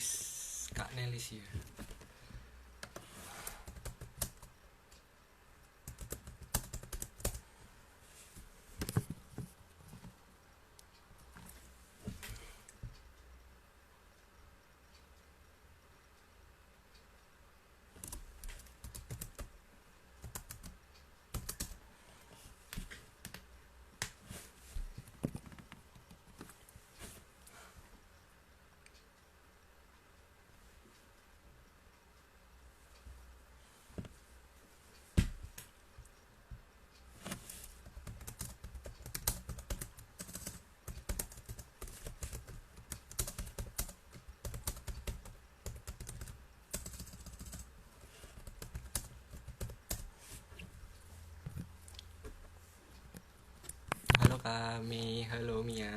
Nelis, Kak Nelis ya. Halo kami, halo Mia.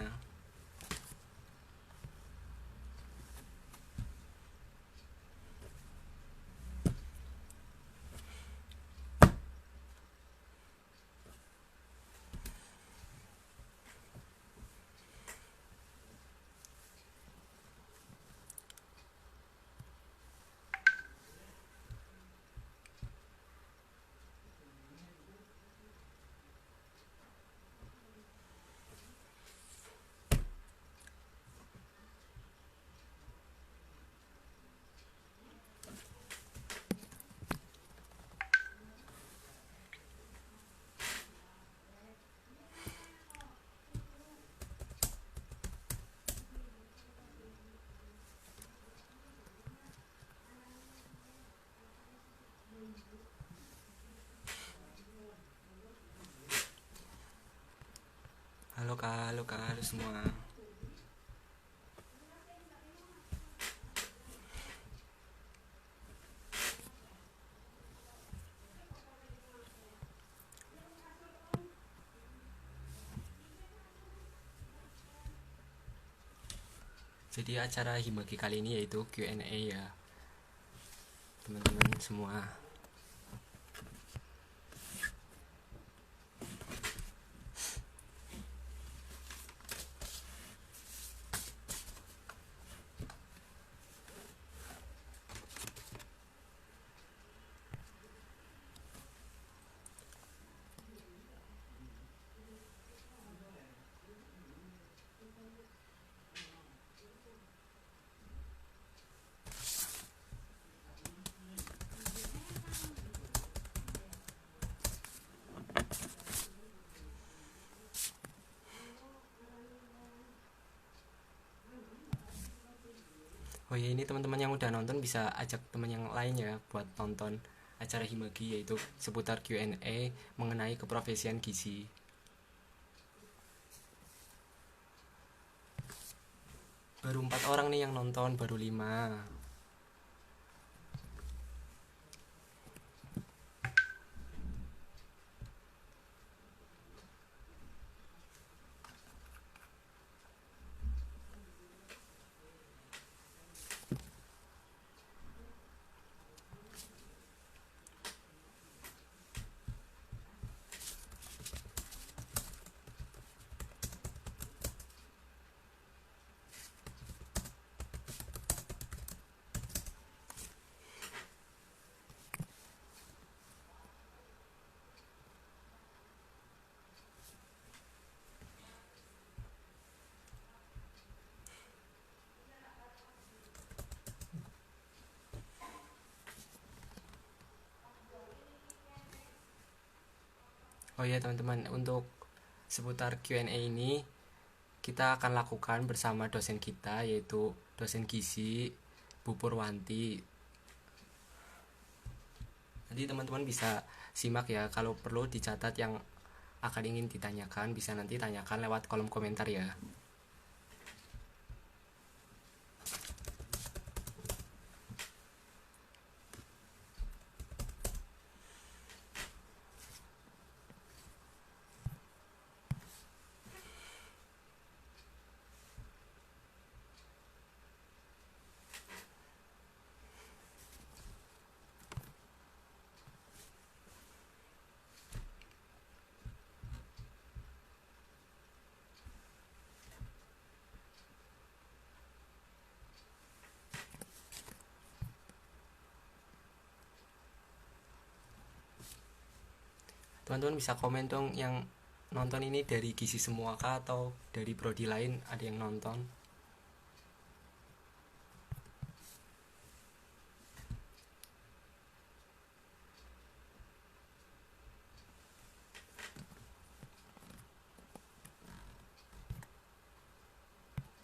Halo kak, halo semua. Jadi acara Himagi kali ini yaitu Q&A ya, teman-teman semua. Oh ya, ini teman-teman yang udah nonton bisa ajak teman yang lain ya buat nonton acara Himagi, yaitu seputar Q&A mengenai keprofesian gizi. Baru 4 orang nih yang nonton, baru 5. Oh ya teman-teman, untuk seputar Q&A ini kita akan lakukan bersama dosen kita, yaitu dosen gizi Bu Purwanti. Nanti teman-teman bisa simak ya, kalau perlu dicatat yang akan ingin ditanyakan, bisa nanti tanyakan lewat kolom komentar ya. Teman-teman bisa komen dong, yang nonton ini dari gizi semua kah atau dari prodi lain ada yang nonton.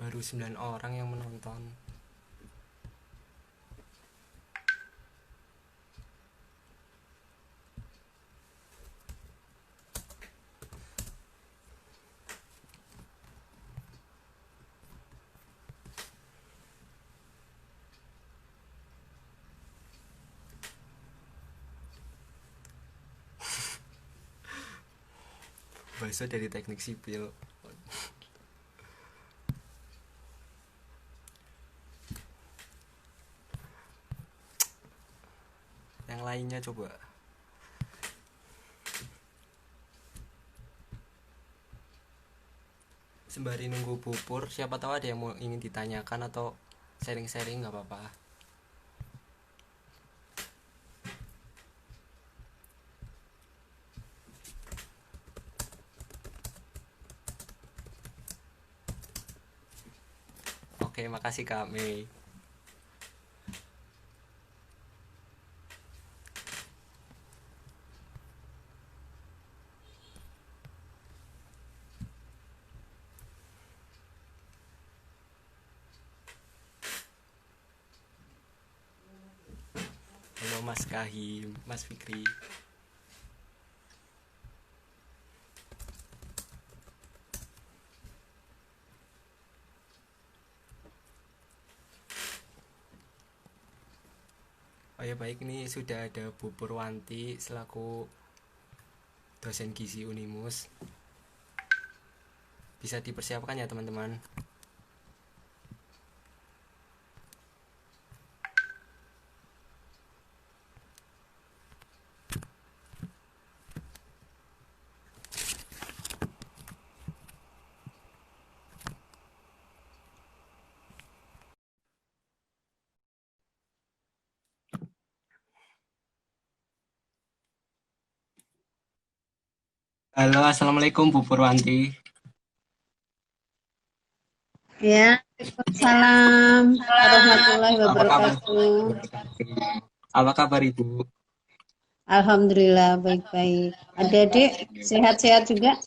Baru 9 orang yang menonton. Bakso dari teknik sipil. Yang lainnya coba. Sembari nunggu bubur, siapa tahu ada yang mau ingin ditanyakan atau sharing-sharing, nggak apa-apa. Oke, makasih Kak Mei. Halo Mas Kahim, Mas Fikri. Oh ya baik, nih sudah ada Bu Purwanti selaku dosen gizi Unimus. Bisa dipersiapkan ya teman-teman. Halo, assalamualaikum Bu Purwanti. Ya, Waalaikumsalam warahmatullahi Apa kabar? wabarakatuh. Apa kabar Ibu? Alhamdulillah baik-baik. Adik-adik sehat-sehat juga?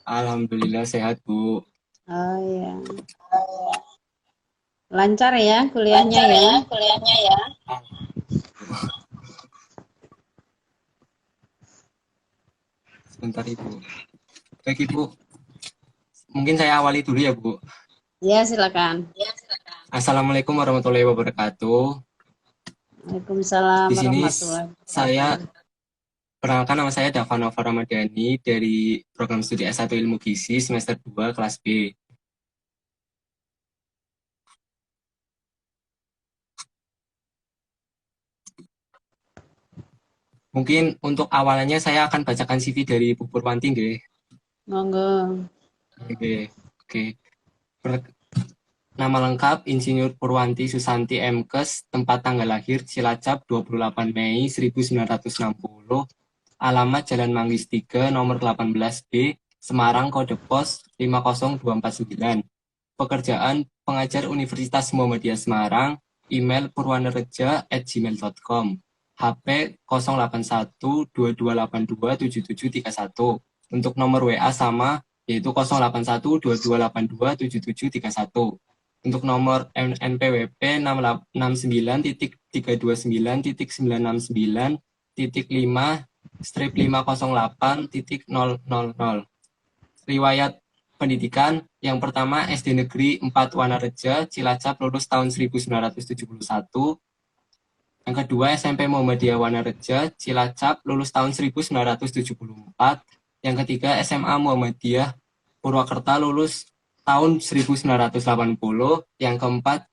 Alhamdulillah sehat Bu. Oh ya, lancar ya kuliahnya Lancar ya. ya kuliahnya ya. Sebentar Ibu. Baik Ibu, mungkin saya awali dulu ya Bu. Ya silakan. Assalamualaikum warahmatullahi wabarakatuh. Waalaikumsalam Di sini warahmatullahi saya wabarakatuh. perkenalkan, nama saya Davanova Ramadhani dari program studi S1 Ilmu Gizi semester 2 kelas B. Mungkin untuk awalnya saya akan bacakan CV dari Bu Purwanti nggih. Monggo. Oke. Oke. Nama lengkap Insinyur Purwanti Susanti MKes, tempat tanggal lahir Cilacap 28 Mei 1960, alamat Jalan Manggis 3 nomor 18B, Semarang, kode pos 50249. Pekerjaan pengajar Universitas Muhammadiyah Semarang, email purwanereja@gmail.com, HP 08122827731. Untuk nomor WA sama, yaitu 08122827731. Untuk nomor NPWP 6939.969.5-508.000. Riwayat pendidikan yang pertama SD Negeri 4 Wanareja, Cilacap, lulus tahun 1971. Yang kedua SMP Muhammadiyah Wanareja, Cilacap, lulus tahun 1974. Yang ketiga SMA Muhammadiyah Purwakarta, lulus tahun 1980. Yang keempat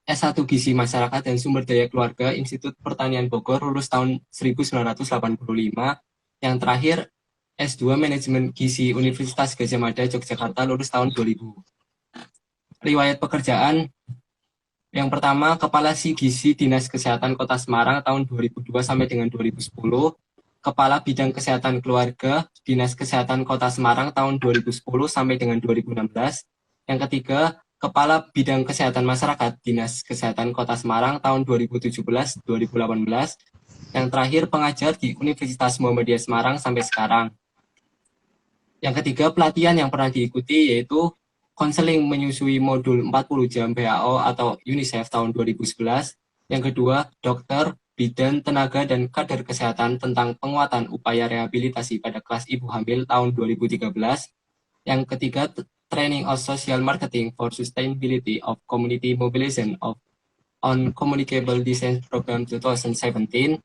S1 Gizi Masyarakat dan Sumber Daya Keluarga Institut Pertanian Bogor, lulus tahun 1985. Yang terakhir S2 Manajemen Gizi Universitas Gadjah Mada Yogyakarta, lulus tahun 2000. Riwayat pekerjaan yang pertama, Kepala Si Gizi Dinas Kesehatan Kota Semarang tahun 2002 sampai dengan 2010. Kepala Bidang Kesehatan Keluarga Dinas Kesehatan Kota Semarang tahun 2010 sampai dengan 2016. Yang ketiga, Kepala Bidang Kesehatan Masyarakat Dinas Kesehatan Kota Semarang tahun 2017-2018. Yang terakhir, pengajar di Universitas Muhammadiyah Semarang sampai sekarang. Yang ketiga, pelatihan yang pernah diikuti yaitu konseling menyusui modul 40 jam WHO atau UNICEF tahun 2011. Yang kedua, dokter, bidan, tenaga, dan kader kesehatan tentang penguatan upaya rehabilitasi pada kelas ibu hamil tahun 2013. Yang ketiga, Training of Social Marketing for Sustainability of Community Mobilization on Communicable Design Program 2017.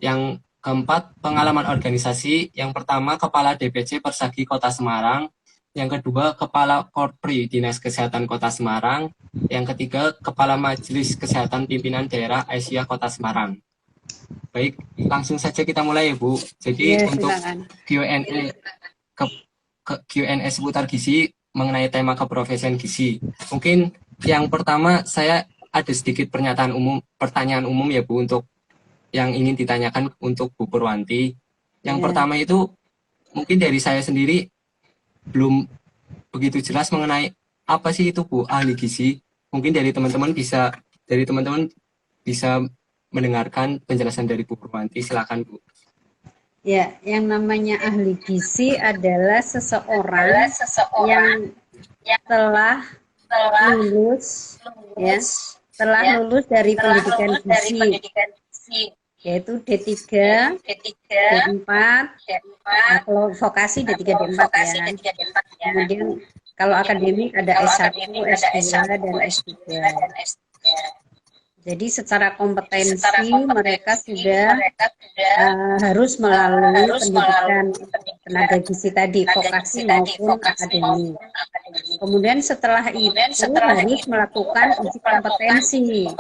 Yang keempat, pengalaman organisasi. Yang pertama, Kepala DPC Persagi Kota Semarang. Yang kedua, Kepala Korpri Dinas Kesehatan Kota Semarang. Yang ketiga, Kepala Majelis Kesehatan Pimpinan Daerah Aisyah Kota Semarang. Baik, langsung saja kita mulai ya Bu. Jadi Ya, untuk silakan. Q&A seputar gizi mengenai tema keprofesian gizi. Mungkin yang pertama saya ada sedikit pertanyaan umum ya Bu untuk yang ingin ditanyakan untuk Bu Purwanti. Yang pertama itu mungkin dari saya sendiri belum begitu jelas mengenai apa sih itu Bu ahli gizi. Mungkin dari teman-teman bisa mendengarkan penjelasan dari Bu Purwanti. Silakan Bu. Ya, yang namanya ahli gizi adalah seseorang yang telah lulus dari pendidikan gizi, yaitu D3, D4, kalau vokasi D3, D4 ya. Kemudian kalau akademik ada S1, S2, dan S3. Jadi secara kompetensi mereka sudah harus melalui pendidikan tenaga gizi tadi, vokasi maupun akademik. Kemudian setelah itu harus melakukan uji kompetensi.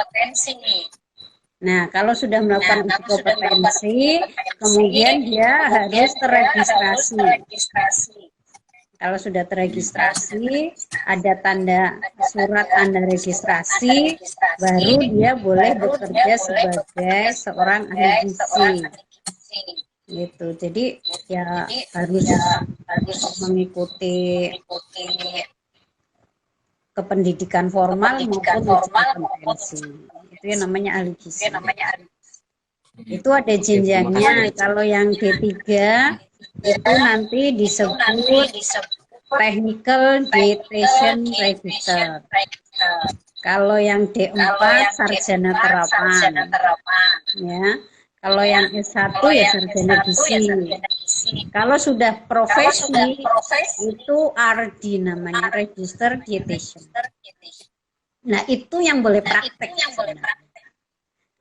Nah, kalau sudah melakukan uji kompetensi, kemudian dia harus terregistrasi. Kalau sudah terregistrasi, ada surat tanda registrasi, baru dia boleh bekerja sebagai seorang ahli gizi. Gitu. Jadi ya harus mengikuti kependidikan formal maupun uji kompetensi. Itu yang namanya ahli gizi. Itu ada jenjangnya. Kalau yang D3 itu nanti disebut Technical Dietitian Register. Kalau yang D4 sarjana terapan. Ya. Kalau yang S1 ya sarjana gizi. Kalau sudah profesi itu RD namanya, Register Dietitian. Nah, itu yang boleh praktek.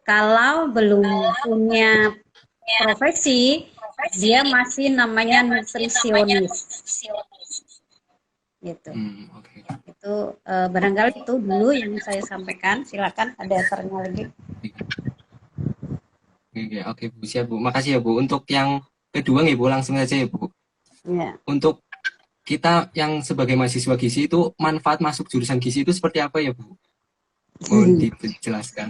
Kalau belum punya profesi, dia masih namanya nutrisionis. Gitu. Itu barangkali itu dulu yang saya sampaikan. Silakan ada ternya lagi. Oke Bu, siap Bu. Makasih ya Bu. Untuk yang kedua nih Bu, langsung aja ya Bu. Ya. Untuk kita yang sebagai mahasiswa gizi itu manfaat masuk jurusan gizi itu seperti apa ya Bu? Mohon dijelaskan.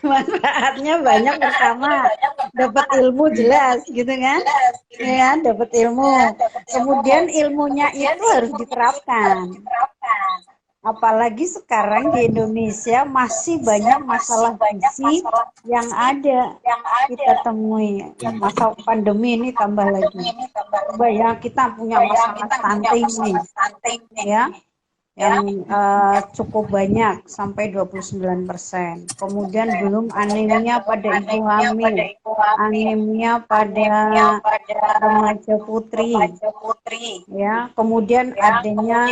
Manfaatnya banyak. Pertama, dapat ilmu jelas gitu kan? Ya, dapat ilmu. Kemudian ilmunya itu harus diterapkan. Apalagi sekarang di Indonesia masih banyak masalah gizi yang ada kita temui. Masa pandemi ini tambah lagi. Banyak kita punya masalah stunting nih, ya, yang cukup banyak sampai 29%. Kemudian belum anemia pada ibu hamil, anemia pada remaja putri, ya. Kemudian adanya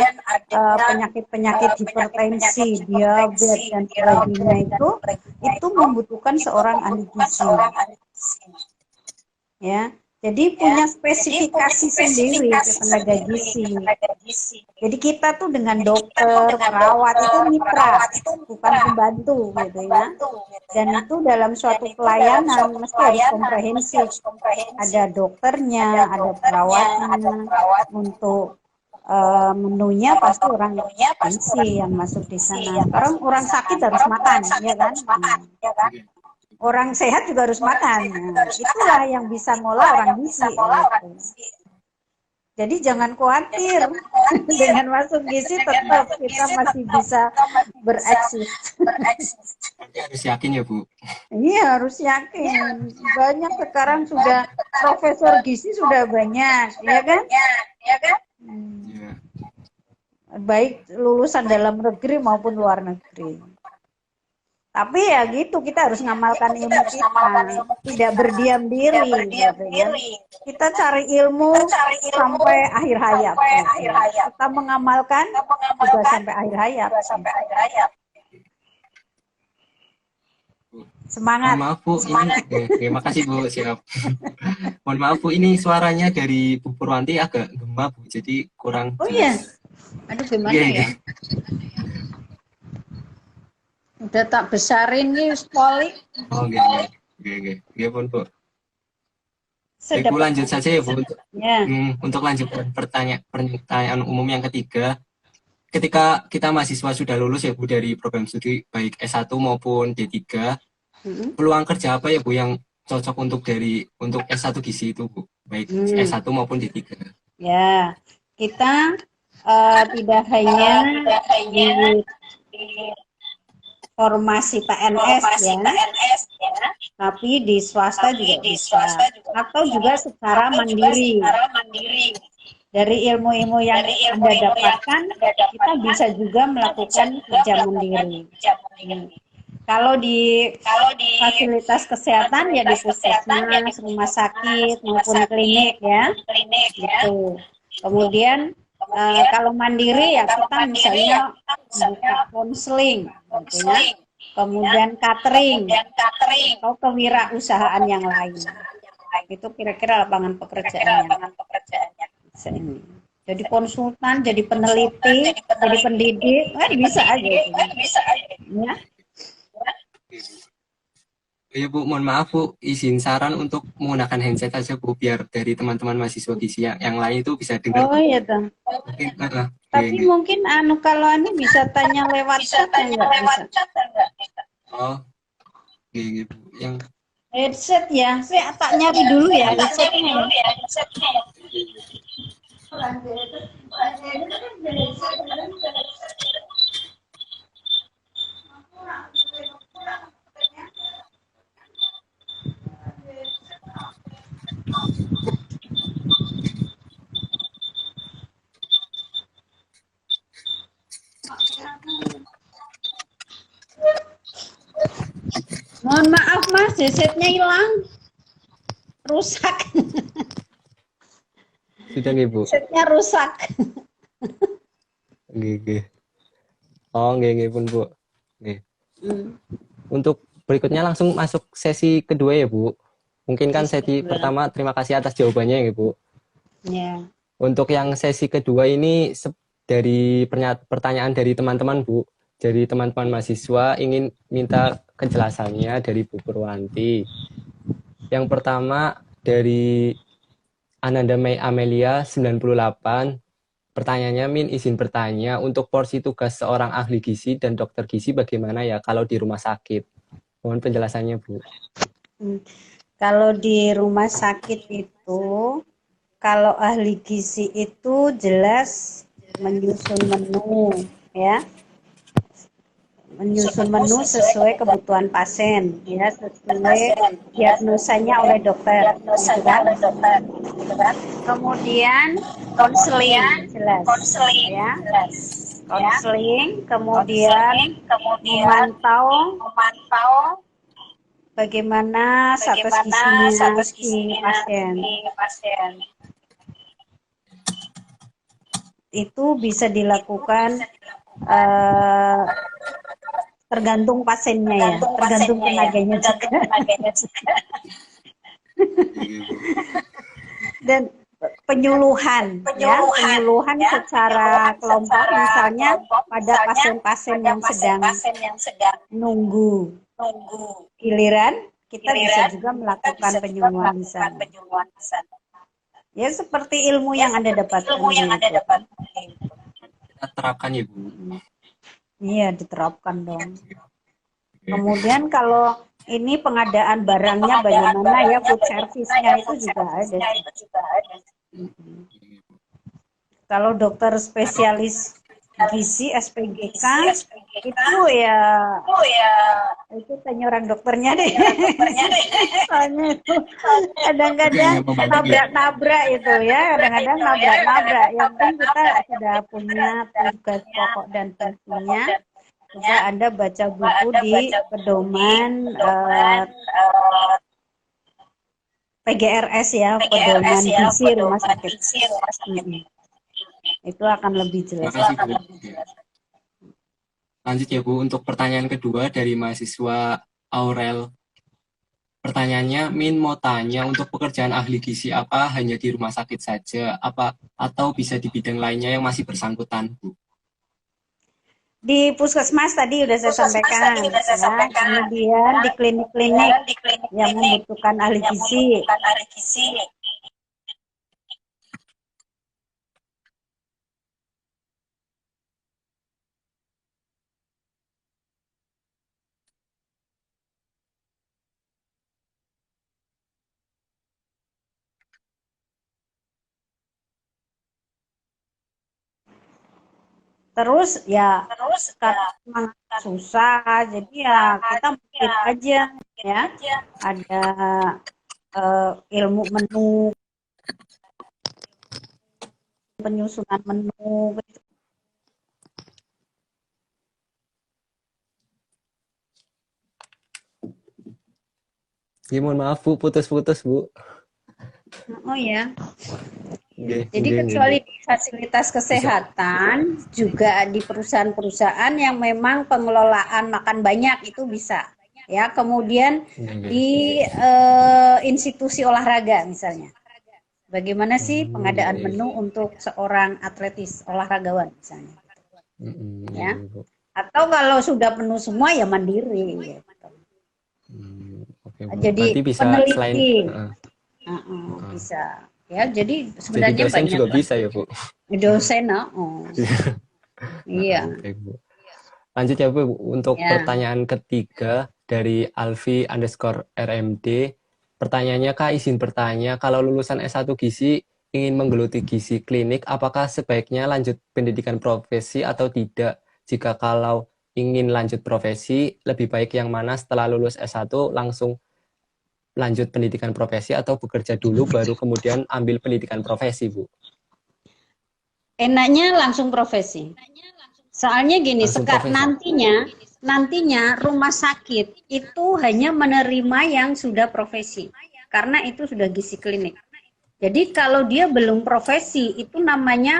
penyakit-penyakit hipertensi, diabetes dan sebagainya itu membutuhkan seorang ahli gizi, ya. Jadi punya spesifikasi sendiri ke tenaga gizi. Jadi kita tuh dengan dokter, perawat itu mitra, bukan pembantu gitu ya. Dan itu dalam suatu pelayanan mesti harus komprehensif. Ada dokternya, ada perawatnya. Untuk menunya pasti orang gizi yang masuk di sana. Sekarang orang sakit harus makan, ya kan? Orang sehat juga harus makan. Nah, itulah yang bisa ngolah orang gizi. Gitu. Jadi jangan khawatir dengan masuk gizi, tetap kita masih bisa bereksis. Nanti harus yakin ya Bu. Iya harus yakin. Banyak sekarang sudah profesor gizi sudah banyak, ya kan? Ya. Baik lulusan dalam negeri maupun luar negeri. Tapi ya gitu, kita harus ngamalkan ilmu kita, tidak berdiam diri, gitu ya. Kita cari ilmu sampai akhir hayat. Gitu. Kita mengamalkan juga sampai akhir hayat. Semangat. Mohon maaf Bu, ini terima kasih Bu, siap. Mohon maaf Bu, ini suaranya dari Bu Purwanti agak gema Bu, jadi kurang Oh iya, jelas. aduh gimana Iya, ya? iya. Udah tak besarin nih polik. Oh, iya. Iya pun Bu. Baik Bu, lanjut saja ya Bu Ya. untuk lanjutkan pertanyaan umum yang ketiga. Ketika kita mahasiswa sudah lulus ya Bu dari program studi baik S1 maupun D3, peluang kerja apa ya Bu yang cocok untuk S1 gizi itu Bu, baik S1 maupun D3? Ya, kita tidak hanya di formasi PNS ya, tapi di swasta juga bisa, atau juga secara mandiri. Dari ilmu-ilmu yang Anda dapatkan, kita bisa juga melakukan kerja mandiri. Kalau di fasilitas kesehatan ya di puskesmas, rumah sakit maupun klinik ya, gitu. Kemudian kalau mandiri ya kita misalnya buka konseling, gitu ya. Kemudian catering atau kewirausahaan yang lain. Itu kira-kira lapangan pekerjaannya. Jadi konsultan, jadi peneliti, jadi pendidik, kan bisa aja itu. Ya. Ya Bu, mohon maaf Bu, izin saran untuk menggunakan handset saja Bu, biar dari teman-teman mahasiswa gizi yang lain itu bisa dengar. Oh iya dong. Tapi mungkin kalau bisa tanya lewat chat enggak bisa. Oh, iya Bu. Yang headset ya, saya tak nyari dulu ya headsetnya. Mohon maaf Mas, headsetnya hilang, rusak. Sudah nggih Bu? Headsetnya rusak. Nggih. Oh, nggih pun Bu. Nggih. Untuk berikutnya langsung masuk sesi kedua ya Bu. Mungkin kan sesi pertama terima kasih atas jawabannya ya Bu. Ya. Untuk yang sesi kedua ini dari pertanyaan dari teman-teman Bu. Dari teman-teman mahasiswa ingin minta kejelasannya dari Bu Purwanti. Yang pertama dari Ananda Mei Amelia 98. Pertanyaannya, Min izin bertanya, untuk porsi tugas seorang ahli gizi dan dokter gizi bagaimana ya kalau di rumah sakit? Mohon penjelasannya, Bu. Kalau di rumah sakit itu, kalau ahli gizi itu jelas menyusun menu, ya. Menyusun menu sesuai kebutuhan pasien, ya, sesuai diagnosanya oleh dokter, gitu kan? Kemudian konseling, jelas, ya. Konseling, kemudian memantau bagaimana status gizinya si pasien. Itu bisa dilakukan tergantung pasiennya ya, tergantung tenaganya juga. Dan penyuluhan secara kelompok, misalnya pada pasien-pasien yang sedang nunggu giliran, kita bisa juga melakukan penyuluhan di sana. Ya seperti ilmu yang Anda dapatkan. Kita terapkan ya Bu. Iya, diterapkan dong. Kemudian kalau ini pengadaan barangnya bagaimana ya, food service-nya itu juga ada. Kalau dokter spesialis gizi SPGK itu ya itu tanya orang dokternya deh. Soalnya itu kadang-kadang nabrak-nabrak itu ya, kadang-kadang nabrak-nabrak. Yang penting kita sudah punya tugas pokok dan fungsinya. Coba Anda baca buku di pedoman PGRS ya, pedoman gizi rumah sakit. Itu akan lebih jelas. Terima kasih, Bu. Lanjut ya Bu, untuk pertanyaan kedua dari mahasiswa Aurel. Pertanyaannya, Min mau tanya untuk pekerjaan ahli gizi apa hanya di rumah sakit saja, apa atau bisa di bidang lainnya yang masih bersangkutan, Bu? Di puskesmas tadi sudah saya sampaikan, ya. Kemudian di klinik-klinik yang membutuhkan ahli gizi. Terus ya karena susah, jadi ya kita mungkin aja ya ada ilmu menu, penyusunan menu. Ya, mohon maaf Bu, putus-putus Bu. Oh ya. Okay, Jadi kecuali di fasilitas kesehatan, juga di perusahaan-perusahaan yang memang pengelolaan makan banyak itu bisa. Ya, kemudian di institusi olahraga misalnya. Bagaimana sih pengadaan menu untuk seorang atletis olahragawan misalnya. Ya. Atau kalau sudah penuh semua ya mandiri gitu. Jadi bisa peneliti. Bisa. Ya, jadi sebenarnya jadi dosen banyak juga bisa ya Bu. Dosen, iya. Oke, Bu. Lanjut ya Bu, untuk pertanyaan ketiga dari Alfi_RMD. Pertanyaannya Kak, izin bertanya, kalau lulusan S1 gizi ingin menggeluti gizi klinik, apakah sebaiknya lanjut pendidikan profesi atau tidak? Jika kalau ingin lanjut profesi, lebih baik yang mana setelah lulus S1 langsung lanjut pendidikan profesi atau bekerja dulu baru kemudian ambil pendidikan profesi, Bu? Enaknya langsung profesi. Soalnya gini, nantinya rumah sakit itu hanya menerima yang sudah profesi. Karena itu sudah gizi klinik. Jadi kalau dia belum profesi, itu namanya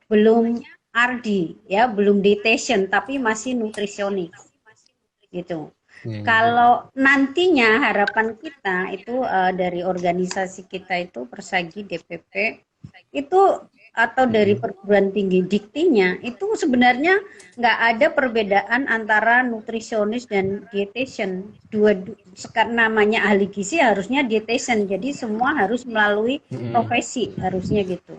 belum RD, ya, belum dietitian, tapi masih nutrisionis. Gitu. Kalau nantinya harapan kita itu dari organisasi kita itu Persagi DPP itu atau dari perguruan tinggi diktinya itu sebenarnya nggak ada perbedaan antara nutrisionis dan dietitian. Namanya ahli gizi harusnya dietitian, jadi semua harus melalui profesi harusnya gitu.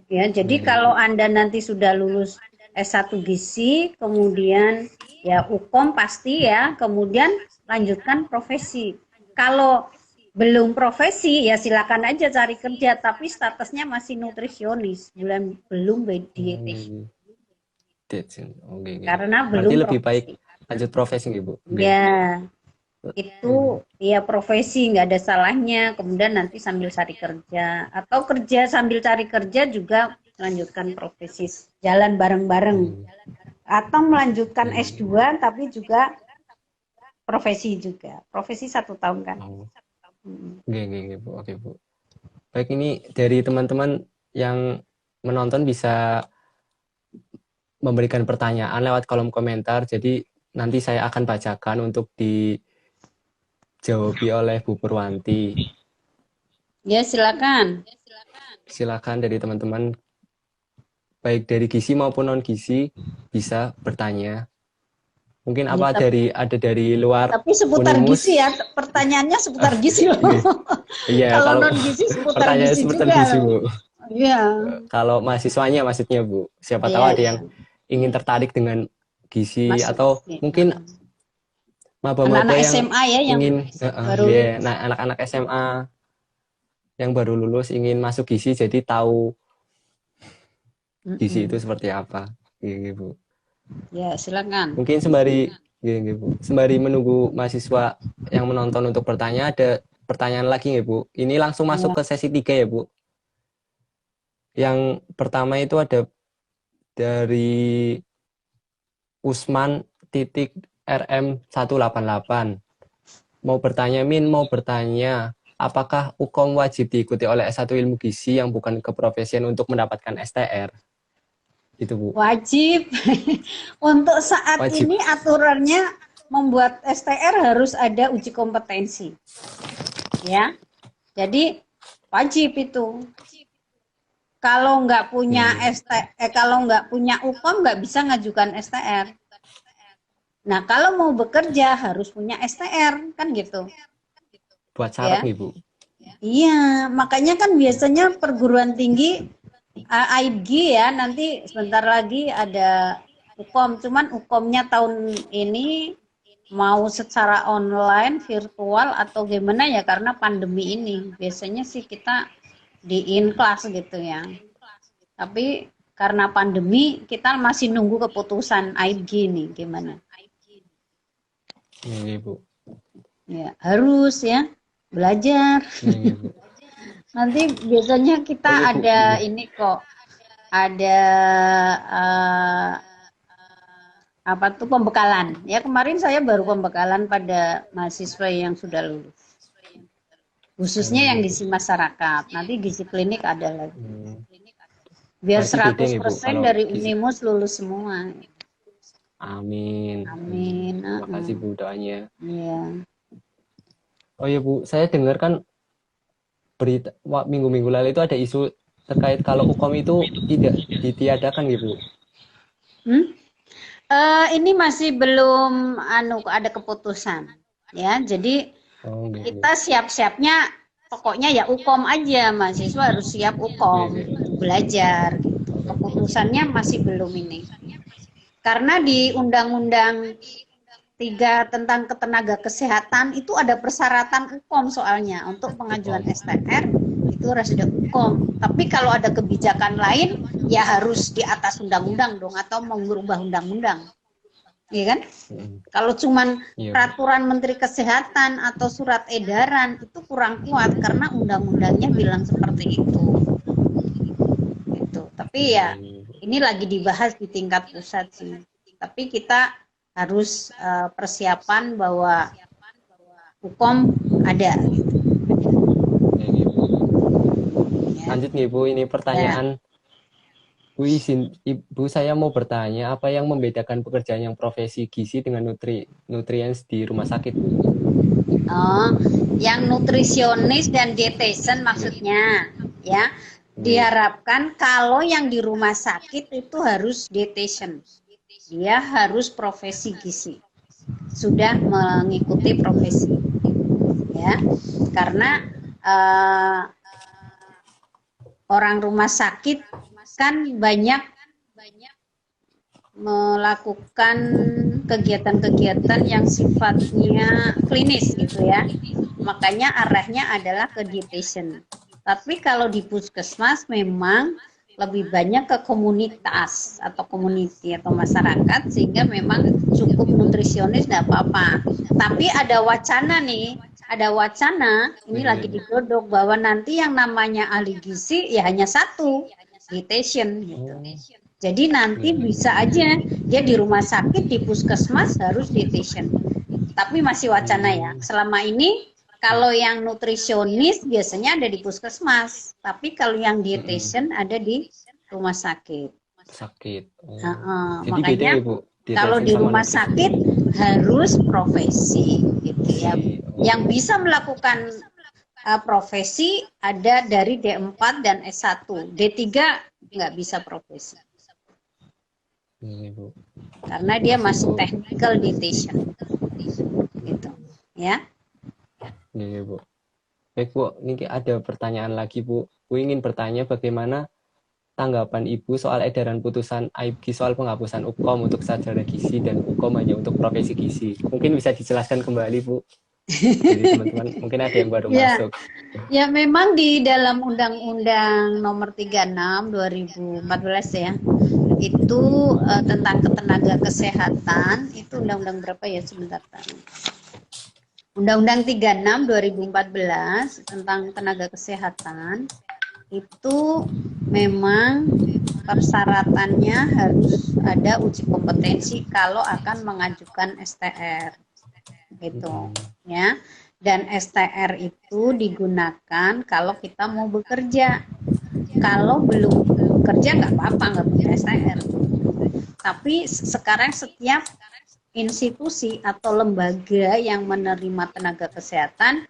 Ya, jadi kalau Anda nanti sudah lulus S1 gizi, kemudian ya UKOM pasti ya, kemudian lanjutkan profesi. Kalau belum profesi ya silakan aja cari kerja, tapi statusnya masih nutrisionis, belum dietitian. Karena berarti belum lebih baik lanjut profesi Bu. Ya, itu ya profesi nggak ada salahnya, kemudian nanti sambil cari kerja atau kerja sambil cari kerja juga melanjutkan profesi, jalan bareng-bareng atau melanjutkan S2 tapi juga profesi 1 tahun kan. Oke Bu. Baik, ini dari teman-teman yang menonton bisa memberikan pertanyaan lewat kolom komentar, jadi nanti saya akan bacakan untuk dijawab oleh Bu Purwanti. Ya, silakan. Silakan dari teman-teman, baik dari gizi maupun non gizi bisa bertanya. Mungkin apa ada dari luar. Tapi seputar Unimus. gizi ya, pertanyaannya seputar gizi loh. Iya, kalau non gizi seputar gizi juga. Gizi, Bu. Iya. Kalau mahasiswanya maksudnya Bu, siapa tahu ada yang ingin tertarik dengan gizi atau mungkin maba-maba Anak-anak yang SMA ya yang ingin baru ya, nah anak-anak SMA yang baru lulus ingin masuk gizi jadi tahu gizi itu Mm-mm. seperti apa. Gitu, Bu. Ya, silakan. Mungkin sembari menunggu mahasiswa yang menonton untuk bertanya, ada pertanyaan lagi ya Bu. Ini langsung masuk Ya. ke sesi 3 ya Bu. Yang pertama itu ada dari Usman titik RM 188. Mau bertanya mau bertanya apakah UKOM wajib diikuti oleh S1 Ilmu Gizi yang bukan keprofesian untuk mendapatkan STR? Itu Bu. Wajib. Untuk saat Wajib. ini aturannya membuat STR harus ada uji kompetensi. Ya. Jadi wajib itu. Kalau nggak punya kalau nggak punya UKOM nggak bisa ngajukan STR. Nah, kalau mau bekerja harus punya STR, kan gitu. Buat syarat Ya. nih Bu. Iya, makanya kan biasanya perguruan tinggi AIG ya, nanti sebentar lagi ada UKOM, cuman UKOM-nya tahun ini mau secara online, virtual atau gimana ya karena pandemi ini. Biasanya sih kita di in-class gitu ya. Tapi karena pandemi kita masih nunggu keputusan AIG nih gimana. Ini Bu. Ya, harus ya belajar. Ini Bu. Nanti biasanya Oh kita iya Bu. ada ini kok, ada apa tuh pembekalan. Ya kemarin saya baru pembekalan pada mahasiswa yang sudah lulus. Khususnya yang gizi masyarakat. Nanti gizi klinik ada lagi. Biar Berarti beda nih Bu 100% kalau dari gizi. Unimus lulus semua. Amin. Amin. Terima kasih Bu doanya. Iya. Oh iya Bu, saya dengar kan berita minggu-minggu lalu itu ada isu terkait kalau UKOM itu tidak ditiadakan gitu. Ini masih belum ada keputusan. Ya, jadi Oh, gitu. kita siap-siapnya pokoknya ya UKOM aja, mahasiswa harus siap UKOM belajar gitu. Keputusannya masih belum ini. Karena di Undang-Undang 3 tentang ketenaga kesehatan itu ada persyaratan UKOM soalnya untuk pengajuan STR itu harus ada UKOM. Tapi kalau ada kebijakan lain ya harus di atas undang-undang dong atau mengubah undang-undang. Iya kan? Kalau cuman peraturan Menteri Kesehatan atau surat edaran itu kurang kuat karena undang-undangnya bilang seperti itu. Gitu. Tapi ya ini lagi dibahas di tingkat pusat sih. Tapi kita harus persiapan bahwa hukum ada. Lanjut nih Bu, ini pertanyaan. Bu izin, Ibu saya mau bertanya apa yang membedakan pekerjaan yang profesi gizi dengan nutriens di rumah sakit? Oh, yang nutrisionis dan dietitian maksudnya, ya. Diharapkan kalau yang di rumah sakit itu harus dietitian. Dia harus profesi gizi. Sudah mengikuti profesi. Ya. Karena orang rumah sakit kan banyak melakukan kegiatan-kegiatan yang sifatnya klinis gitu ya. Makanya arahnya adalah ke dietitian. Tapi kalau di puskesmas memang lebih banyak ke komunitas atau community atau masyarakat sehingga memang cukup nutrisionis tidak apa-apa. Tapi ada wacana nih, ini lagi digodok bahwa nanti yang namanya ahli gizi ya hanya satu, dietitian gitu. Jadi nanti bisa aja dia di rumah sakit, di puskesmas harus dietitian. Tapi masih wacana ya. Selama ini kalau yang nutrisionis biasanya ada di puskesmas, tapi kalau yang dietitian ada di rumah sakit. Jadi makanya beda, Bu. Kalau di rumah sakit harus profesi, gitu ya. Yang bisa melakukan profesi ada dari D4 dan S1, D3 nggak bisa profesi. Karena dia masih technical dietitian. Gitu. Ya. Iya, Bu. Baik, Bu. Ini ada pertanyaan lagi, Bu. Bu ingin bertanya bagaimana tanggapan Ibu soal edaran putusan AIBGI soal penghapusan UKOM untuk sarjana gizi dan UKOM hanya untuk profesi gizi. Mungkin bisa dijelaskan kembali, Bu. Jadi teman-teman mungkin ada yang baru Ya, masuk. ya memang di dalam Undang-Undang Nomor 36 2014 ya, itu tentang ketenaga kesehatan, itu undang-undang berapa ya sebentar. Undang-Undang 36 2014 tentang tenaga kesehatan itu memang persyaratannya harus ada uji kompetensi kalau akan mengajukan STR gitu ya. Dan STR itu digunakan kalau kita mau bekerja. Kalau belum bekerja nggak apa-apa, nggak punya STR. Tapi sekarang setiap institusi atau lembaga yang menerima tenaga kesehatan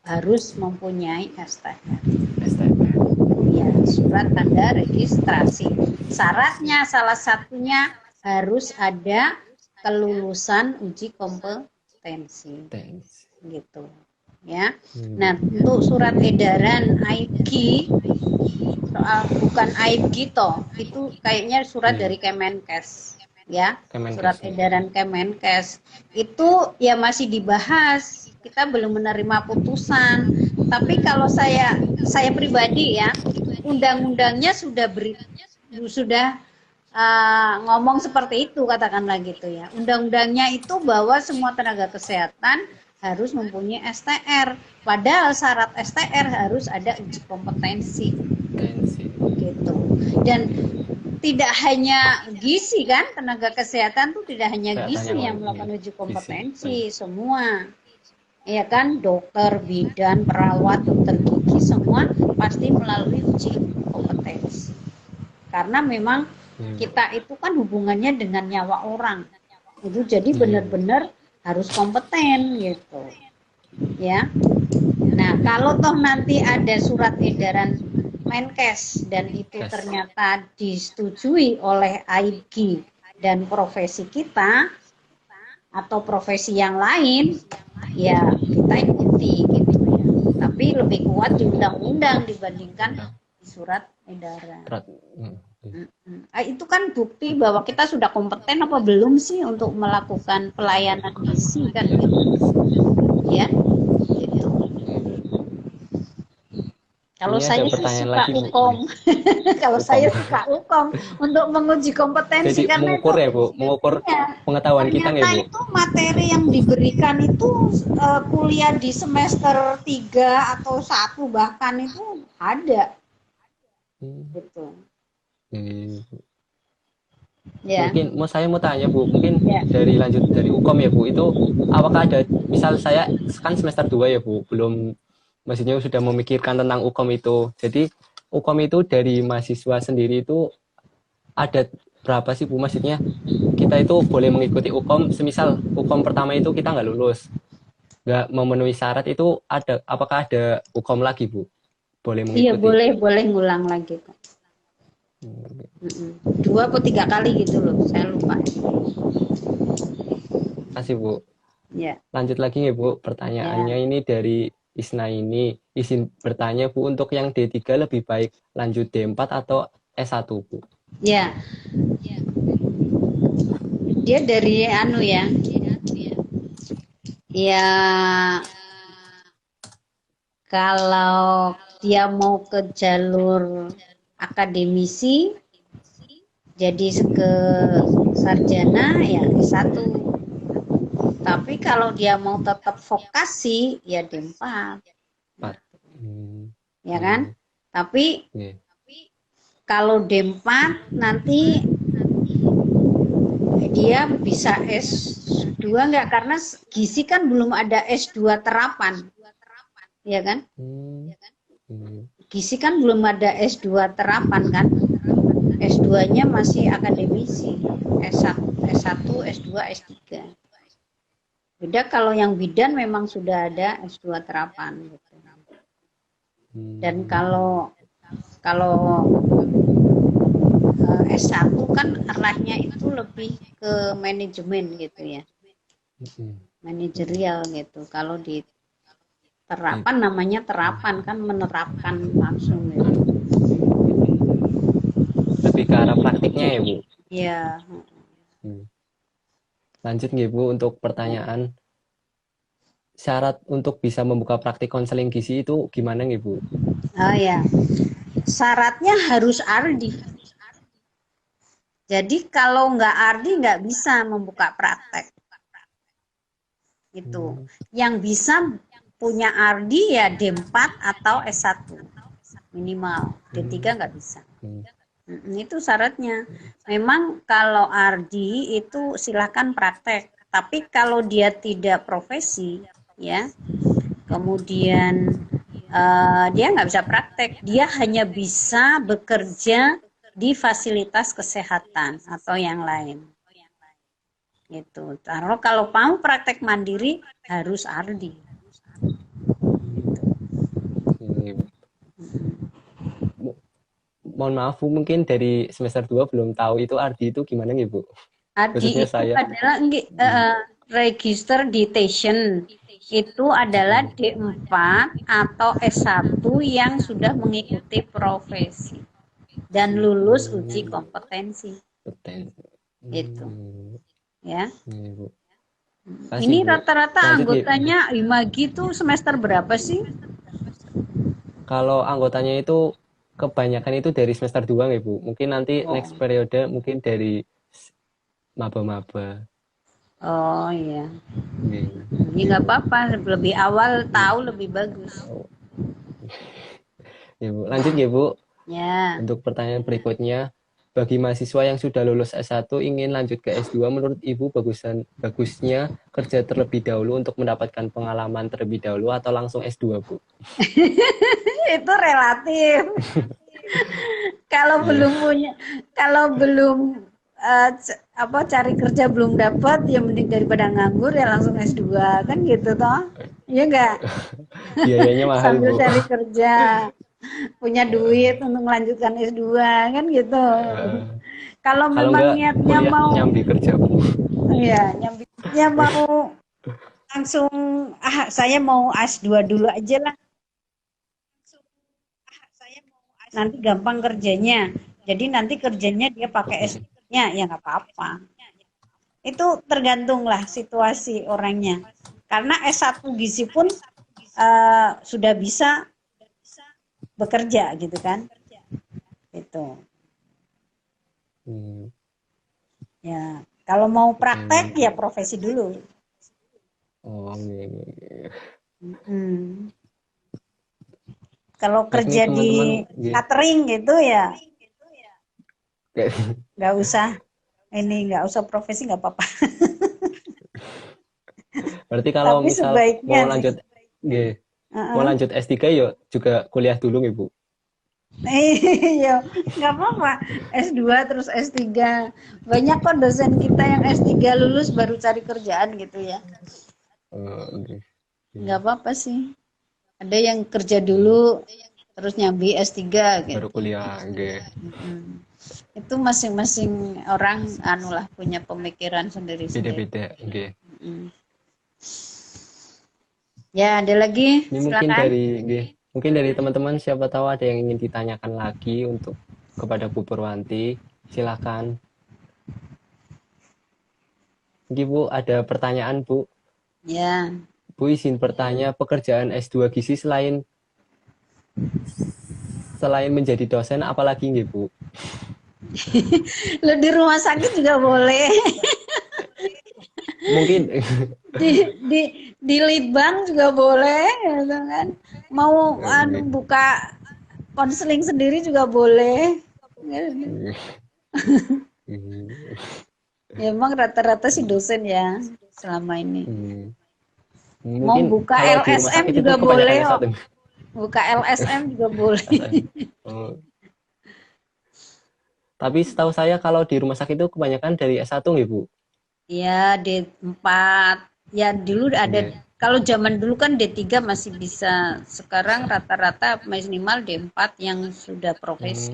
harus mempunyai STR. Ya, surat tanda registrasi. Syaratnya salah satunya harus ada kelulusan uji kompetensi. Gitu. Ya. Nah, untuk surat edaran AIBGI soal bukan AIBGI toh, itu kayaknya surat dari Kemenkes. Ya, surat edaran Kemenkes itu ya masih dibahas, kita belum menerima putusan. Tapi kalau saya pribadi ya, undang-undangnya sudah ngomong seperti itu, katakanlah gitu ya. Undang-undangnya itu bahwa semua tenaga kesehatan harus mempunyai STR. Padahal syarat STR harus ada uji kompetensi. Gitu. Dan tidak hanya gizi kan, tenaga kesehatan tuh tidak hanya gizi yang melakukan uji kompetensi, semua. Ya kan, dokter, bidan, perawat, dokter gigi semua pasti melalui uji kompetensi. Karena memang kita itu kan hubungannya dengan nyawa orang. Itu jadi benar-benar harus kompeten gitu. Ya. Nah, kalau toh nanti ada surat edaran Menkes dan itu ternyata disetujui oleh AIBGI dan profesi kita atau profesi yang lain, ya kita ikuti gitu ya. Tapi lebih kuat di undang-undang dibandingkan di surat edaran. Itu kan bukti bahwa kita sudah kompeten apa belum sih untuk melakukan pelayanan gizi kan gitu. Ya. Gitu. Kalau saya suka UKOM, kalau saya suka UKOM untuk menguji kompetensi. Jadi karena mengukur itu, ya Bu, mengukur pengetahuan kita ya Bu. Itu materi yang diberikan itu kuliah di semester 3 atau 1 bahkan itu ada. Gitu. Ya. Mungkin saya mau tanya Bu, mungkin dari UKOM ya Bu, itu apakah ada, misal saya kan semester 2 ya Bu, belum, maksudnya sudah memikirkan tentang UKOM itu. Jadi UKOM itu dari mahasiswa sendiri itu ada berapa sih Bu? Maksudnya kita itu boleh mengikuti UKOM, semisal UKOM pertama itu kita nggak lulus, nggak memenuhi syarat, itu ada, apakah ada UKOM lagi Bu? Boleh mengikuti? Iya, boleh ngulang lagi Pak. 2 atau 3 kali gitu loh, saya lupa. Kasih Bu. Ya. Lanjut lagi ya Bu, pertanyaannya ini dari Isna ini, izin bertanya Bu, untuk yang D3 lebih baik lanjut D4 atau S1 Bu? Ya. Dia dari ya. Ya, kalau dia mau ke jalur akademisi, jadi ke sarjana ya S1. Tapi kalau dia mau tetap vokasi ya D4. Ya kan? Tapi kalau D4 nanti dia bisa S2 enggak, karena gizi kan belum ada S2 terapan. Ya kan? Gizi kan belum ada S2 terapan kan? S2-nya masih akademisi. S1, S2, S3. Beda kalau yang bidan memang sudah ada S2 terapan gitu. Dan kalau S1 kan arahnya itu lebih ke manajemen gitu ya. Manajerial gitu. Kalau di terapan namanya terapan kan, menerapkan langsung gitu. ke arah praktiknya ya Bu. Iya. Hmm. Lanjut nggih Bu untuk pertanyaan syarat untuk bisa membuka praktik konseling gizi itu gimana nggih Bu? Oh ya, syaratnya harus ardi. Jadi kalau nggak ardi nggak bisa membuka praktek. Itu. Hmm. Yang bisa punya ardi ya D4 atau S1 minimal. D3 nggak bisa. Hmm. Itu syaratnya. Memang kalau ardi itu silakan praktek. Tapi kalau dia tidak profesi, ya, kemudian dia nggak bisa praktek, dia hanya bisa bekerja di fasilitas kesehatan atau yang lain. Gitu. Kalau mau praktek mandiri harus ardi. Ini, mohon maaf Bu, mungkin dari semester 2 belum tahu itu ardi itu gimana nih Bu? Ardi Khususnya itu saya. adalah register ditation. Itu adalah D4 atau S1 yang sudah mengikuti profesi dan lulus uji kompetensi. Itu. Ya. Ini, Bu. Ini Kasih, Bu. rata-rata Lanjut, anggotanya Himagi itu semester berapa sih? kalau anggotanya itu kebanyakan itu dari semester 2 nih Bu. Mungkin nanti next periode mungkin dari maba-maba. Oh iya. Nih. Ya nggak apa-apa, lebih awal tahu lebih bagus. Ya, Bu. Lanjut ya Bu. Ya. Untuk pertanyaan berikutnya, bagi mahasiswa yang sudah lulus S1 ingin lanjut ke S2, menurut Ibu bagusnya kerja terlebih dahulu untuk mendapatkan pengalaman terlebih dahulu atau langsung S2, Bu? Itu relatif. Kalau Iya. belum punya, kalau belum cari kerja belum dapat, ya mending daripada nganggur ya langsung S2 kan gitu toh. Iya enggak? Biayanya mahal, Sambil Bu. cari kerja, punya duit untuk melanjutkan S2 kan gitu. Kalau Kalau memang enggak, niatnya kuliah mau, nyambi kerja, Bu. ya nyambinya mau langsung saya mau S2 dulu aja lah. Nanti gampang kerjanya. Jadi nanti kerjanya dia pakai S2-nya ya nggak apa-apa. Itu tergantung lah situasi orangnya. Karena S1 gizi pun sudah bisa bekerja gitu kan. Itu. Ya, kalau mau praktek ya profesi dulu. Oh, iya. Kalau Baik nih kerja di teman-teman. catering gitu ya Iya. nggak usah profesi nggak apa-apa. Berarti kalau Tapi misal sebaiknya mau sih. lanjut, mau lanjut S3 yuk juga kuliah dulu nih, Bu. Iya, nggak apa-apa. S2 terus S3. Banyak kok dosen kita yang S3 lulus baru cari kerjaan gitu ya. Nggak apa-apa sih. Ada yang kerja dulu terus nyambi S3 gitu. Baru kuliah, Itu masing-masing orang anulah punya pemikiran sendiri-sendiri. beda-beda, Ya, ada lagi? Ini Silakan. mungkin dari teman-teman siapa tahu ada yang ingin ditanyakan lagi untuk kepada Bu Purwanti. Silakan. Ini Bu ada pertanyaan, Bu. Ya. Bu izin bertanya, pekerjaan S2 gizi selain menjadi dosen apalagi nggih, Bu? Lo di rumah sakit juga boleh. Mungkin di litbang juga boleh gitu kan. Mau buka konseling sendiri juga boleh. Ya, emang rata-rata sih dosen ya selama ini. Mau mungkin buka kalau di rumah LSM sakit juga itu kebanyakan boleh. S1. Buka LSM juga boleh. Tapi setahu saya kalau di rumah sakit itu kebanyakan dari S1 nggih, Bu? Ya, D4. Ya, dulu ada. Kalau zaman dulu kan D3 masih bisa. Sekarang rata-rata minimal D4 yang sudah profesi.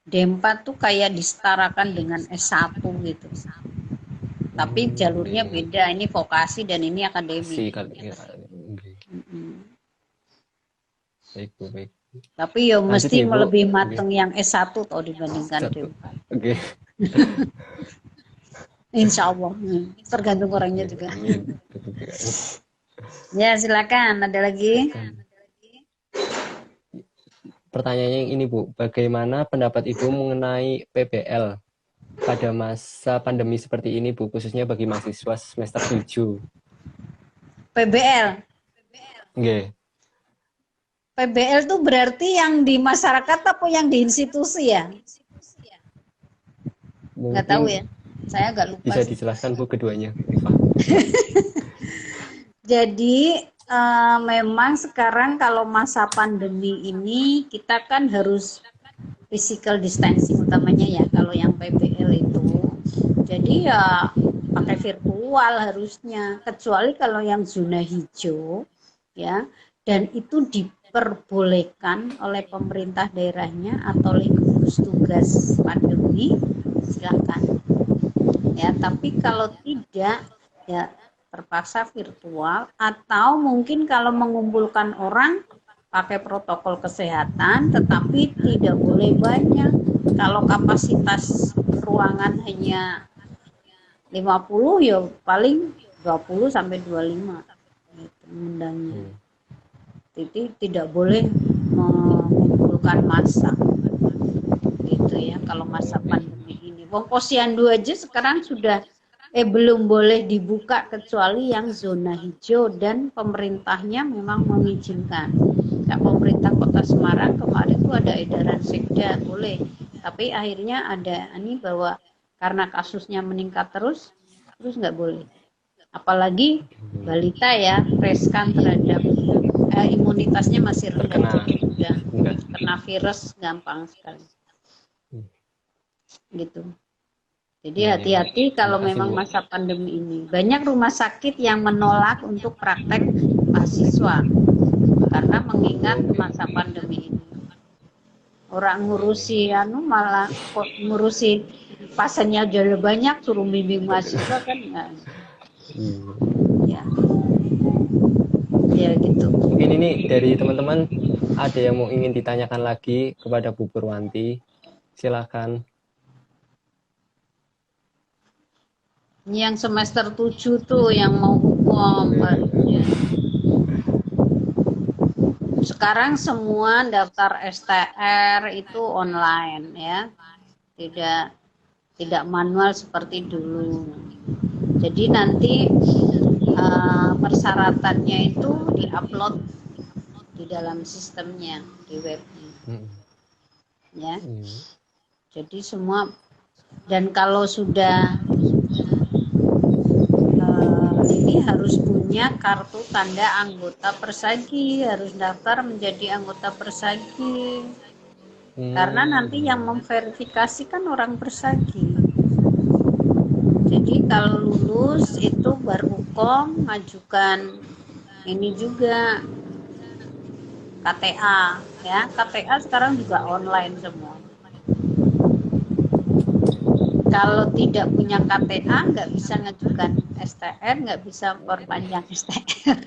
D4 tuh kayak disetarakan dengan S1 gitu. Tapi jalurnya beda. Ini vokasi dan ini akademik. Baik, Bu, baik. Tapi ya Lanjut mesti ya, Bu. lebih Oke. mateng yang S1 atau dibandingkan Satu. D4. Oke. Insya Allah. Tergantung orangnya Oke. juga. Amin. Ya, silakan. Ada lagi? Pertanyaannya yang ini, Bu. Bagaimana pendapat Ibu mengenai PBL pada masa pandemi seperti ini, Bu, khususnya bagi mahasiswa semester 7? PBL. Oke. PBL itu berarti yang di masyarakat apa yang di institusi ya? Nggak tahu ya. Mungkin Saya agak lupa bisa sih. dijelaskan, Bu, keduanya. Jadi memang sekarang kalau masa pandemi ini kita kan harus physical distancing utamanya ya kalau yang PBL itu. Jadi ya pakai virtual harusnya, kecuali kalau yang zona hijau ya, dan itu diperbolehkan oleh pemerintah daerahnya atau oleh gugus tugas pandemi, silakan ya. Tapi kalau tidak ya terpaksa virtual, atau mungkin kalau mengumpulkan orang pakai protokol kesehatan, tetapi tidak boleh banyak. Kalau kapasitas ruangan hanya 50 ya paling 20 sampai 25 gitu undangnya. Jadi tidak boleh mengumpulkan massa gitu ya kalau masa pandemi ini. Wong Posyandu aja sekarang sudah belum boleh dibuka kecuali yang zona hijau dan pemerintahnya memang mengizinkan. Nah, pemerintah Kota Semarang kemarin itu ada edaran sekda boleh, tapi akhirnya ada ini bahwa karena kasusnya meningkat terus nggak boleh. Apalagi balita ya, riskan terhadap imunitasnya masih rendah, jadi udah kena virus gampang sekali. Gitu. Jadi hati-hati kalau memang masa pandemi ini. Banyak rumah sakit yang menolak untuk praktek mahasiswa karena mengingat masa pandemi ini. Orang ngurusi malah ngurusi pasiennya jauh banyak, suruh bimbing mahasiswa kan enggak. Ya. Ya gitu. Mungkin ini dari teman-teman ada yang mau ingin ditanyakan lagi kepada Bu Purwanti. Silakan. Yang semester 7 tuh yang mau hukum harusnya. Sekarang semua daftar STR itu online ya. Tidak manual seperti dulu. Jadi nanti persyaratannya itu diupload di dalam sistemnya di webnya. Ya. Jadi semua, dan kalau sudah ini harus punya kartu tanda anggota Persagi, harus daftar menjadi anggota Persagi. Karena nanti yang memverifikasi kan orang Persagi. Jadi kalau lulus itu baru kom majukan ini juga KTA ya. KTA sekarang juga online semua. Kalau tidak punya KTA nggak bisa ngajukan STR, nggak bisa perpanjang STR.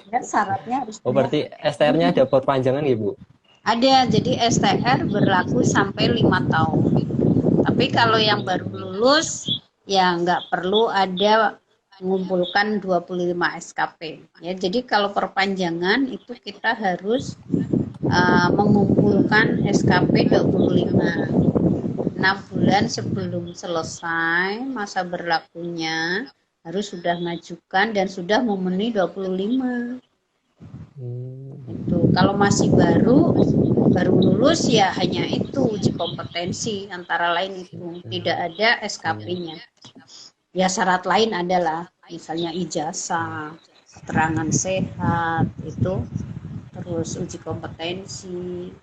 Dan syaratnya harus punya. Berarti STR-nya ada perpanjangan ya, Bu? Ada, jadi STR berlaku sampai 5 tahun. Tapi kalau yang baru lulus ya nggak perlu ada mengumpulkan 25 SKP. Ya, jadi kalau perpanjangan itu kita harus mengumpulkan SKP 25. 6 bulan sebelum selesai masa berlakunya harus sudah mengajukan dan sudah memenuhi 25. Itu kalau masih baru lulus ya hanya itu uji kompetensi antara lain itu, tidak ada SKP-nya. Ya syarat lain adalah misalnya ijazah, keterangan sehat itu, terus uji kompetensi.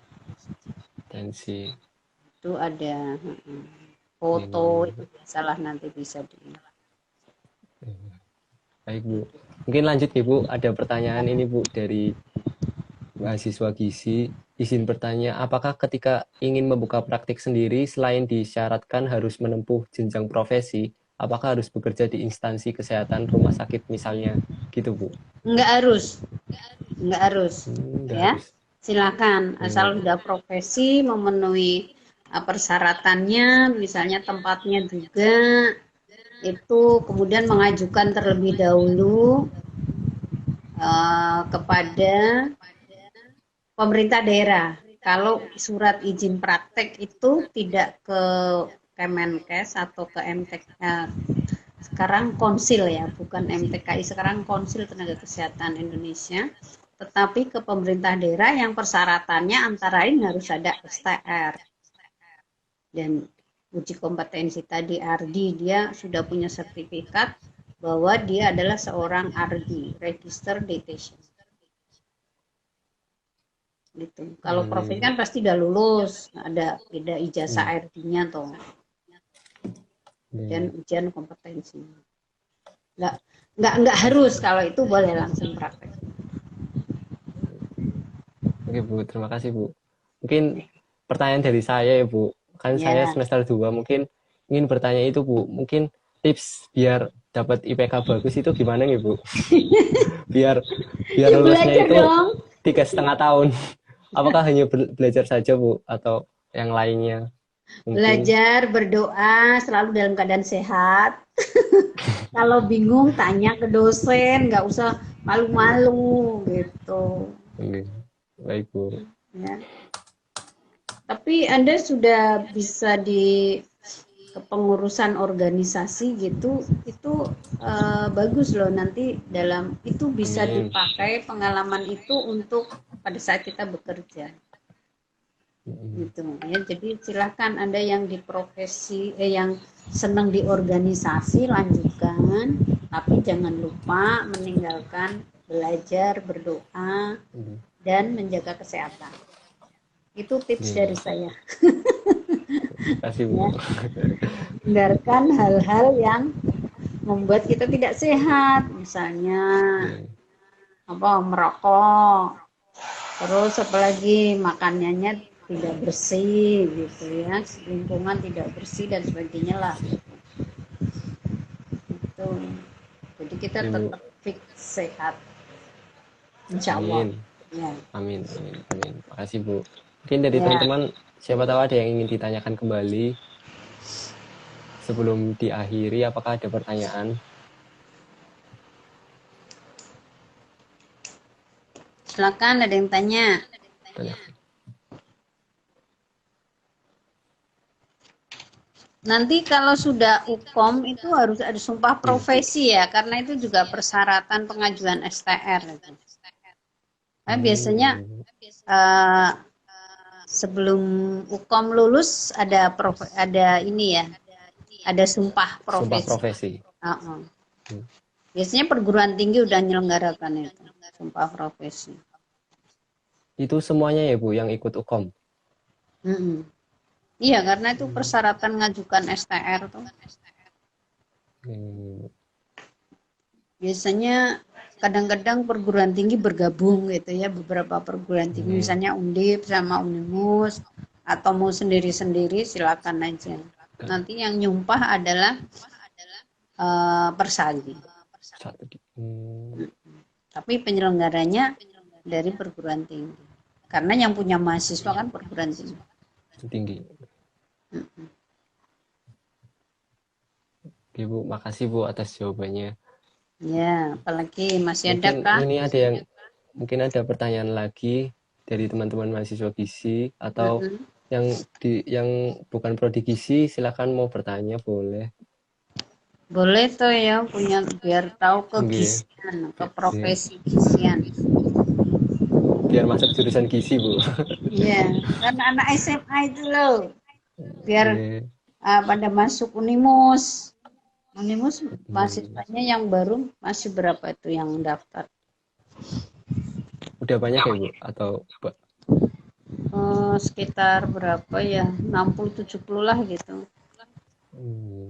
Itu ada foto itu biasalah nanti bisa di. Baik Bu, mungkin lanjut ya Bu, ada pertanyaan ini Bu dari mahasiswa gizi. Izin bertanya, apakah ketika ingin membuka praktik sendiri selain disyaratkan harus menempuh jenjang profesi, apakah harus bekerja di instansi kesehatan rumah sakit misalnya gitu Bu? Enggak harus ya. Silakan, asal sudah profesi, memenuhi persyaratannya, misalnya tempatnya juga, itu kemudian mengajukan terlebih dahulu kepada pemerintah daerah. Kalau surat izin praktek itu tidak ke Kemenkes atau ke MTK, sekarang Konsil ya, bukan MTKI, sekarang Konsil Tenaga Kesehatan Indonesia, tetapi ke pemerintah daerah yang persyaratannya antara lain harus ada STR dan uji kompetensi tadi RD, dia sudah punya sertifikat bahwa dia adalah seorang RD, Register Dietitian. Gitu. Kalau profesi kan pasti udah lulus, ada ijazah RD-nya toh, dan ujian kompetensi. Nggak harus, kalau itu boleh langsung praktek. Oke Bu, terima kasih Bu. Mungkin pertanyaan dari saya ya Bu, kan saya semester 2, mungkin ingin bertanya itu Bu, mungkin tips biar dapat IPK bagus itu gimana nih Bu? biar lulusnya itu 3,5 tahun. Apakah hanya belajar saja Bu atau yang lainnya? Mungkin. Belajar, berdoa, selalu dalam keadaan sehat. Kalau bingung tanya ke dosen, nggak usah malu-malu gitu. Baik Bu. Ya. Tapi Anda sudah bisa di kepengurusan organisasi gitu, itu bagus loh, nanti dalam itu bisa dipakai pengalaman itu untuk pada saat kita bekerja. Gitu ya. Jadi silakan Anda yang di profesi yang senang di organisasi lanjutkan, tapi jangan lupa meninggalkan belajar, berdoa dan menjaga kesehatan. Itu tips dari saya. Terima kasih Bu. Hindarkan hal-hal yang membuat kita tidak sehat, misalnya merokok, terus apalagi makanannya tidak bersih gitu ya, lingkungan tidak bersih dan sebagainya lah gitu. Jadi kita tetap fit sehat, insya Allah. Ya. Amin. Makasih Bu. Mungkin dari teman-teman siapa tahu ada yang ingin ditanyakan kembali sebelum diakhiri. Apakah ada pertanyaan? Silakan, ada yang tanya. Nanti kalau sudah UKOM itu harus ada sumpah profesi ya, karena itu juga persyaratan pengajuan STR. Nah, biasanya sebelum UKOM lulus ada ini ya, ada sumpah profesi. Sumpah profesi. Biasanya perguruan tinggi udah menyelenggarakan itu, sumpah profesi. Itu semuanya ya Bu yang ikut UKOM? Iya, karena itu persyaratan ngajukan STR tuh. Biasanya kadang-kadang perguruan tinggi bergabung gitu ya, beberapa perguruan tinggi, misalnya Undip sama Unimus, atau mau sendiri-sendiri silakan aja. Nanti yang nyumpah adalah Persagi. Tapi penyelenggaranya dari perguruan tinggi. Karena yang punya mahasiswa kan perguruan tinggi. Oke Bu, makasih Bu atas jawabannya. Ya, apalagi masih ada kah? Ini ada yang mungkin ada pertanyaan lagi dari teman-teman mahasiswa gizi atau yang bukan prodi gizi, silakan mau bertanya boleh. Boleh tuh ya, punya biar tahu ke gizian, ke profesi gizian. Biar masuk jurusan gizi Bu. Iya, kan anak SMA itu loh. Biar pada masuk Unimus. Unimus mahasiswanya yang baru masih berapa itu yang daftar? Udah banyak ya Bu atau sekitar berapa ya? 60-70 lah gitu.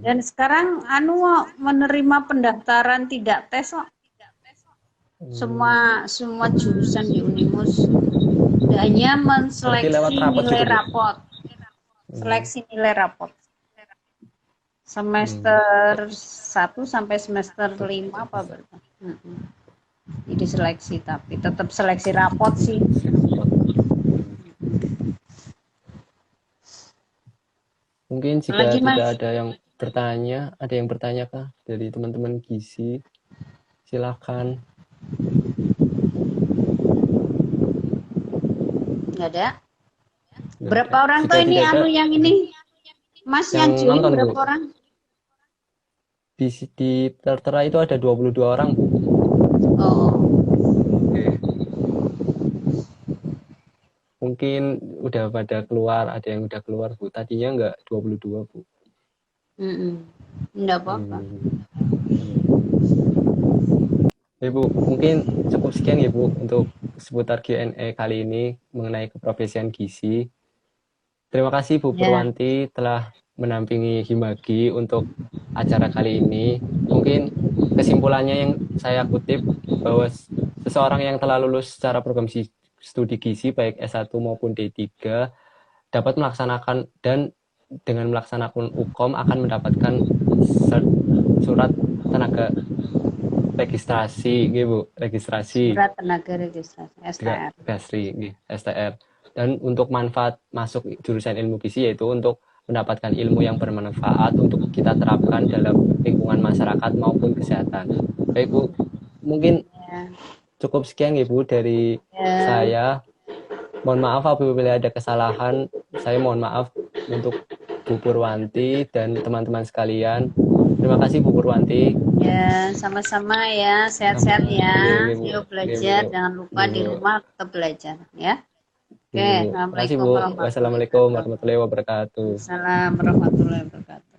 Dan sekarang menerima pendaftaran tidak tes kok. Semua jurusan di Unimus hanya menseleksi nilai rapot. Seleksi nilai rapot. Semester 1 sampai semester 5 apa berarti? Jadi seleksi, tapi tetap seleksi rapot sih. Mungkin jika Lagi, Mas. tidak ada yang bertanya kah dari teman-teman gizi? Silakan. Nggak ada. Nggak Berapa ada. orang Jika tuh ini tidak ada, yang ini? Mas yang yang join nonton, Bu. berapa orang? Di tertera itu ada 22 orang, Bu. Oh, Oke. Mungkin udah pada keluar, ada yang udah keluar, Bu. Tadinya nggak 22, Bu. nggak apa-apa. Ya, Bu, mungkin cukup sekian ya, Bu, untuk seputar Q&A kali ini mengenai keprofesian gizi. Terima kasih Bu Ya. Purwanti telah menampingi Himagi untuk acara kali ini. Mungkin kesimpulannya yang saya kutip bahwa seseorang yang telah lulus secara program studi gizi baik S1 maupun D3 dapat melaksanakan dan dengan melaksanakan UKOM akan mendapatkan surat tenaga registrasi, Bu, registrasi. Surat tenaga registrasi STR. STR. Dan untuk manfaat masuk jurusan ilmu gizi yaitu untuk mendapatkan ilmu yang bermanfaat untuk kita terapkan dalam lingkungan masyarakat maupun kesehatan. Baik Bu, mungkin cukup sekian ya Bu dari saya. Mohon maaf apabila ada kesalahan. Saya mohon maaf untuk Bu Purwanti dan teman-teman sekalian. Terima kasih Bu Purwanti. Ya, sama-sama ya. Sehat-sehat ya. Yuk belajar. Bu. Jangan lupa di rumah tetap belajar ya. Oke, Terima kasih Bu. Wassalamualaikum warahmatullahi wabarakatuh. Assalamualaikum warahmatullahi wabarakatuh.